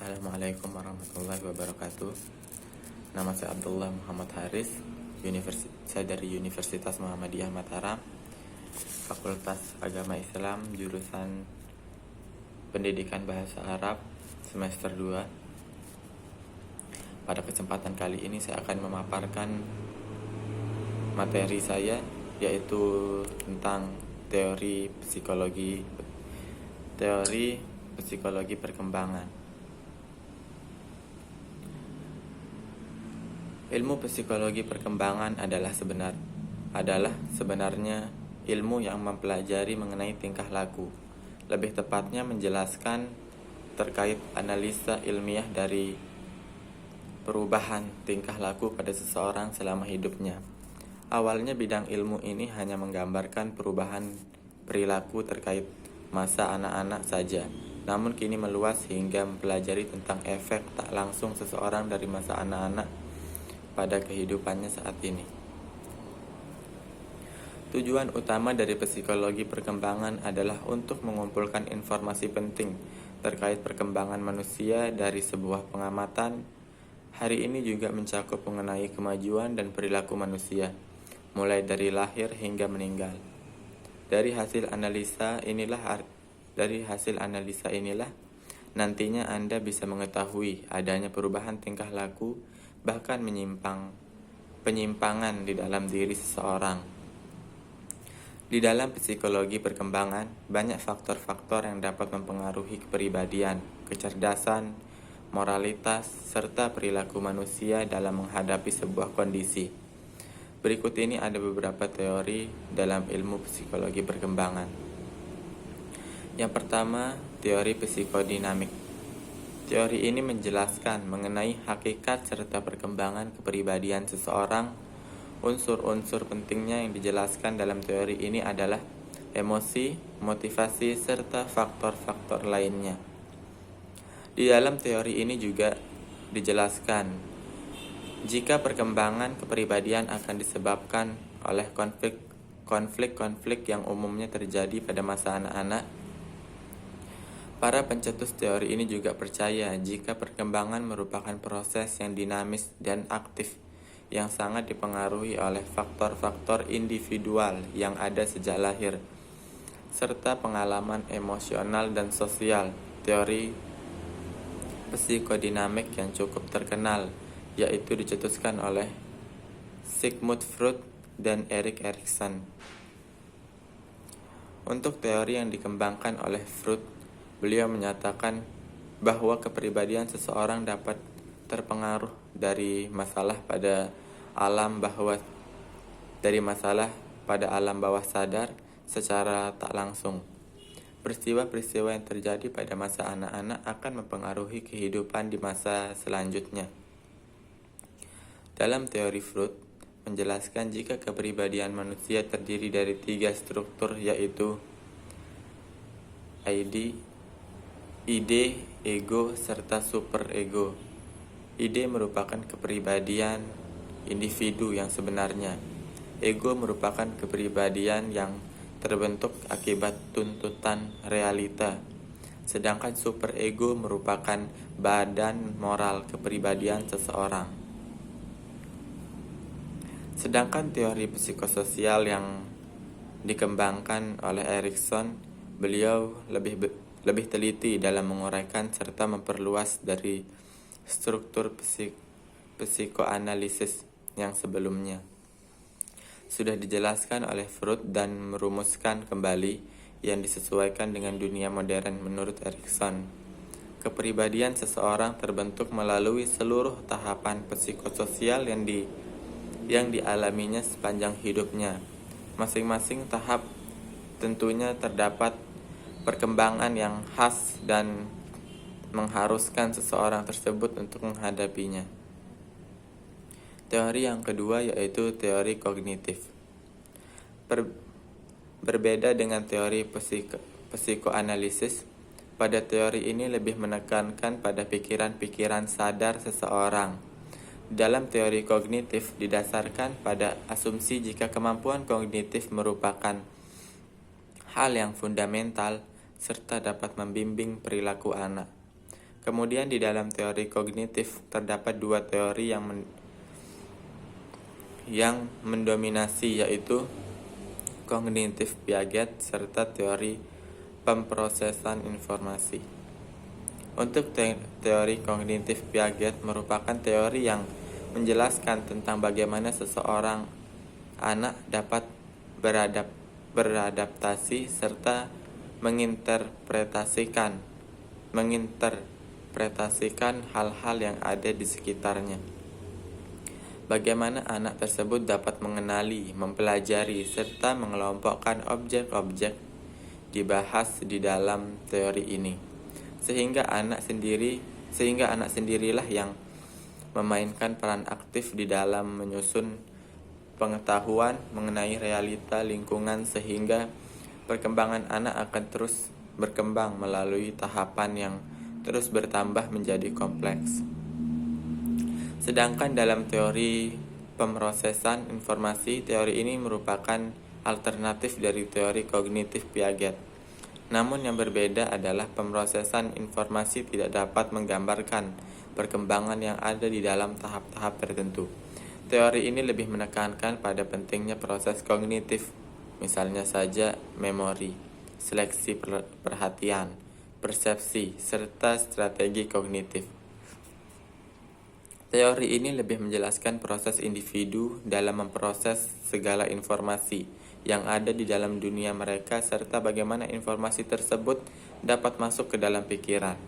Assalamualaikum warahmatullahi wabarakatuh. Nama saya Abdullah Muhammad Haris. Saya dari Universitas Muhammadiyah Mataram, Fakultas Agama Islam, jurusan Pendidikan Bahasa Arab, semester 2. Pada kesempatan kali ini saya akan memaparkan materi saya, yaitu tentang teori psikologi perkembangan. Ilmu psikologi perkembangan adalah sebenarnya ilmu yang mempelajari mengenai tingkah laku. Lebih tepatnya menjelaskan terkait analisa ilmiah dari perubahan tingkah laku pada seseorang selama hidupnya. Awalnya bidang ilmu ini hanya menggambarkan perubahan perilaku terkait masa anak-anak saja. Namun kini meluas hingga mempelajari tentang efek tak langsung seseorang dari masa anak-anak pada kehidupannya saat ini. Tujuan utama dari psikologi perkembangan adalah untuk mengumpulkan informasi penting terkait perkembangan manusia dari sebuah pengamatan. Hari ini juga mencakup mengenai kemajuan dan perilaku manusia, mulai dari lahir hingga meninggal. Dari hasil analisa inilah nantinya Anda bisa mengetahui adanya perubahan tingkah laku, bahkan penyimpangan di dalam diri seseorang. Di dalam psikologi perkembangan, banyak faktor-faktor yang dapat mempengaruhi kepribadian, kecerdasan, moralitas, serta perilaku manusia dalam menghadapi sebuah kondisi. Berikut ini ada beberapa teori dalam ilmu psikologi perkembangan. Yang pertama, teori psikodinamik. Teori ini menjelaskan mengenai hakikat serta perkembangan kepribadian seseorang. Unsur-unsur pentingnya yang dijelaskan dalam teori ini adalah emosi, motivasi, serta faktor-faktor lainnya. Di dalam teori ini juga dijelaskan jika perkembangan kepribadian akan disebabkan oleh konflik-konflik yang umumnya terjadi pada masa anak-anak. Para pencetus teori ini juga percaya jika perkembangan merupakan proses yang dinamis dan aktif yang sangat dipengaruhi oleh faktor-faktor individual yang ada sejak lahir, serta pengalaman emosional dan sosial. Teori psikodinamik yang cukup terkenal yaitu dicetuskan oleh Sigmund Freud dan Erik Erikson. Untuk teori yang dikembangkan oleh Freud, beliau menyatakan bahwa kepribadian seseorang dapat terpengaruh dari masalah pada alam bawah sadar secara tak langsung. Peristiwa-peristiwa yang terjadi pada masa anak-anak akan mempengaruhi kehidupan di masa selanjutnya. Dalam teori Freud menjelaskan jika kepribadian manusia terdiri dari 3 struktur, yaitu ide, ego, serta superego. Ide merupakan kepribadian individu yang sebenarnya. Ego merupakan kepribadian yang terbentuk akibat tuntutan realita. Sedangkan superego merupakan badan moral kepribadian seseorang. Sedangkan teori psikososial yang dikembangkan oleh Erikson, beliau lebih teliti dalam menguraikan serta memperluas dari struktur psikoanalisis yang sebelumnya sudah dijelaskan oleh Freud dan merumuskan kembali yang disesuaikan dengan dunia modern. Menurut Erikson, kepribadian seseorang terbentuk melalui seluruh tahapan psikososial yang dialaminya sepanjang hidupnya. Masing-masing tahap tentunya terdapat perkembangan yang khas dan mengharuskan seseorang tersebut untuk menghadapinya. Teori yang kedua yaitu teori kognitif. Berbeda dengan teori psikoanalisis, pada teori ini lebih menekankan pada pikiran-pikiran sadar seseorang. Dalam teori kognitif didasarkan pada asumsi jika kemampuan kognitif merupakan hal yang fundamental serta dapat membimbing perilaku anak. Kemudian di dalam teori kognitif terdapat dua teori yang mendominasi, yaitu kognitif Piaget serta teori pemrosesan informasi. Untuk teori kognitif Piaget merupakan teori yang menjelaskan tentang bagaimana seseorang anak dapat beradaptasi serta menginterpretasikan hal-hal yang ada di sekitarnya. Bagaimana anak tersebut dapat mengenali, mempelajari, serta mengelompokkan objek-objek dibahas di dalam teori ini. Sehingga anak sendirilah yang memainkan peran aktif di dalam menyusun pengetahuan mengenai realita lingkungan, sehingga perkembangan anak akan terus berkembang melalui tahapan yang terus bertambah menjadi kompleks. Sedangkan dalam teori pemrosesan informasi, teori ini merupakan alternatif dari teori kognitif Piaget. Namun yang berbeda adalah pemrosesan informasi tidak dapat menggambarkan perkembangan yang ada di dalam tahap-tahap tertentu. Teori ini lebih menekankan pada pentingnya proses kognitif, misalnya saja memori, seleksi perhatian, persepsi, serta strategi kognitif. Teori ini lebih menjelaskan proses individu dalam memproses segala informasi yang ada di dalam dunia mereka, serta bagaimana informasi tersebut dapat masuk ke dalam pikiran.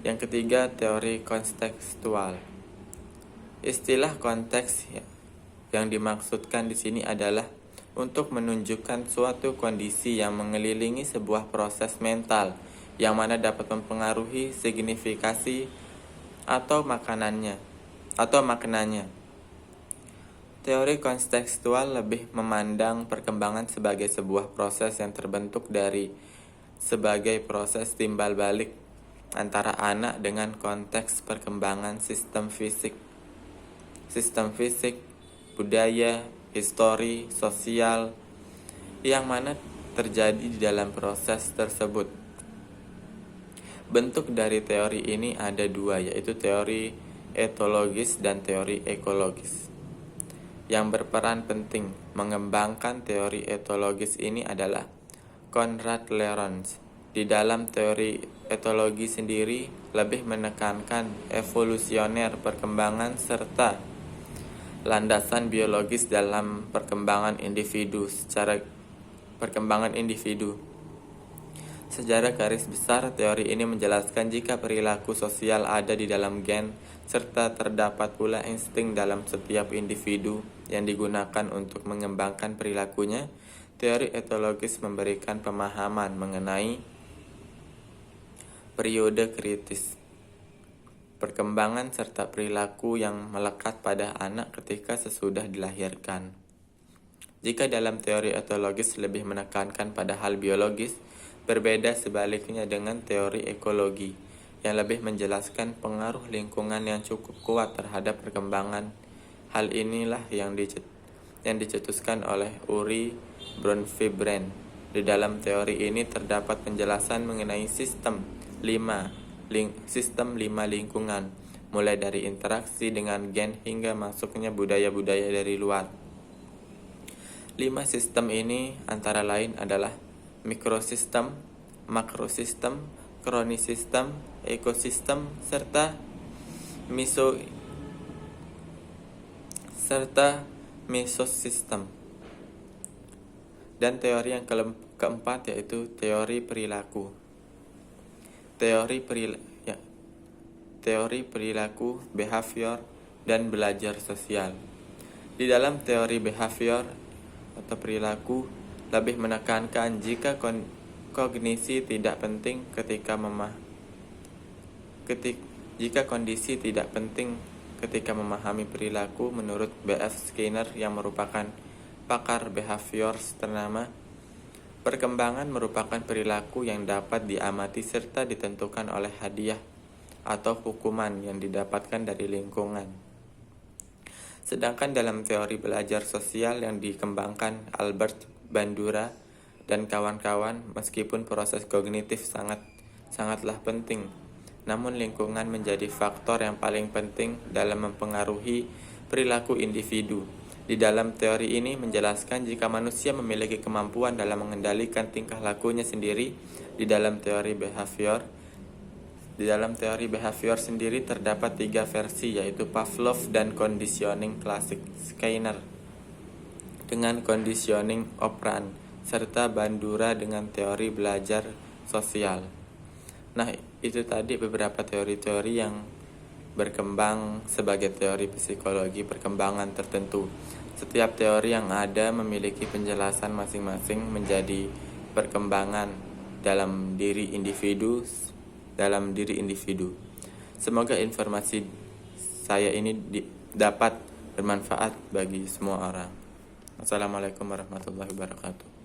Yang ketiga, teori kontekstual. Istilah konteks yang dimaksudkan di sini adalah untuk menunjukkan suatu kondisi yang mengelilingi sebuah proses mental yang mana dapat mempengaruhi signifikasi atau maknanya. Teori kontekstual lebih memandang perkembangan sebagai sebuah proses yang terbentuk dari sebagai proses timbal balik antara anak dengan konteks perkembangan sistem fisik, budaya, histori, sosial yang mana terjadi di dalam proses tersebut. Bentuk dari teori ini ada dua, yaitu teori etologis dan teori ekologis. Yang berperan penting mengembangkan teori etologis ini adalah Konrad Lorenz. Di dalam teori etologi sendiri lebih menekankan evolusioner perkembangan serta landasan biologis dalam perkembangan individu. Secara garis besar, teori ini menjelaskan jika perilaku sosial ada di dalam gen, serta terdapat pula insting dalam setiap individu yang digunakan untuk mengembangkan perilakunya. Teori etologis memberikan pemahaman mengenai periode kritis perkembangan serta perilaku yang melekat pada anak ketika sesudah dilahirkan. Jika dalam teori etologis lebih menekankan pada hal biologis, berbeda sebaliknya dengan teori ekologi yang lebih menjelaskan pengaruh lingkungan yang cukup kuat terhadap perkembangan. Hal inilah yang dicetuskan oleh Uri Bronfenbrenn. Di dalam teori ini terdapat penjelasan mengenai sistem lima lingkungan, mulai dari interaksi dengan gen hingga masuknya budaya-budaya dari luar. 5 sistem ini antara lain adalah mikrosistem, makrosistem, kronisistem, ekosistem, serta mesosistem. Dan teori yang keempat yaitu teori perilaku. Teori perilaku, behavior, dan belajar sosial. Di dalam teori behavior atau perilaku lebih menekankan jika kognisi tidak penting jika kondisi tidak penting ketika memahami perilaku. Menurut B.F. Skinner yang merupakan pakar behavior ternama, perkembangan merupakan perilaku yang dapat diamati serta ditentukan oleh hadiah atau hukuman yang didapatkan dari lingkungan. Sedangkan dalam teori belajar sosial yang dikembangkan Albert Bandura dan kawan-kawan, meskipun proses kognitif sangatlah penting namun lingkungan menjadi faktor yang paling penting dalam mempengaruhi perilaku individu. Di dalam teori ini menjelaskan jika manusia memiliki kemampuan dalam mengendalikan tingkah lakunya sendiri. Di dalam teori behavior sendiri terdapat 3 versi, yaitu Pavlov dan conditioning klasik Skinner dengan conditioning operant, serta Bandura dengan teori belajar sosial. Nah, itu tadi beberapa teori-teori yang berkembang sebagai teori psikologi perkembangan tertentu. Setiap teori yang ada memiliki penjelasan masing-masing menjadi perkembangan dalam diri individu. Semoga informasi saya ini dapat bermanfaat bagi semua orang. Assalamualaikum warahmatullahi wabarakatuh.